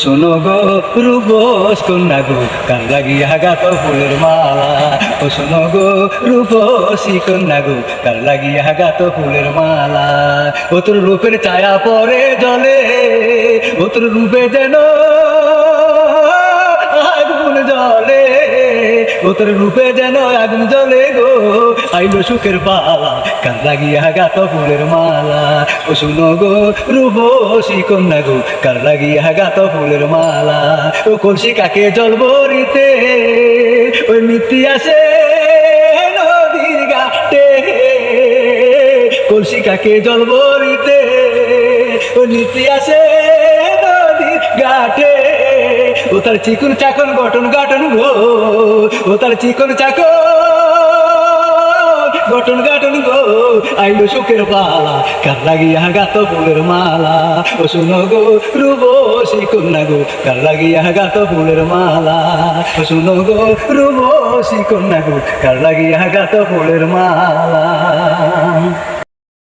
শোনো গো রূপস কন্যা গো কার লাগিয়া গাত ফুলের মালা। ও শোনো গো রূপসী কন্যা গো কার লাগিয়া গাত ফুলের মালা। ও তোর রূপের ছায়া পরে জলে, ও তোর রূপে যেন আগুন জ্বলে, ও তোর রূপে যেন আগুন জ্বলে গো। আইলো সুখের পালা কার লাগিয়া গাত ফুলের মালা। ও শুনো গো রূপসী কন্যা গো কার লাগিয়া গাত ফুলের মালা। ও কলসি কাকে জল ভরিতে ওই নীতি আসে নদীর ঘাটে, কলসি কাকে জল ভরিতে ওই নীতি আসে নদীর ঘাটে। ও তার চিকন চাকন গঠন গাঠন গো, ও তার চিকন চাকন গঠন গাঠন গো। আইলো সুখের পালা কার লাগিয়া গাত ফুলের মালা। ও শুনো গো রূপসী কন্যা গো কার লাগিয়া গাত ফুলের মালা। ও শুনো গো রূপসী কন্যা গো কার লাগিয়া গাত ফুলের মালা।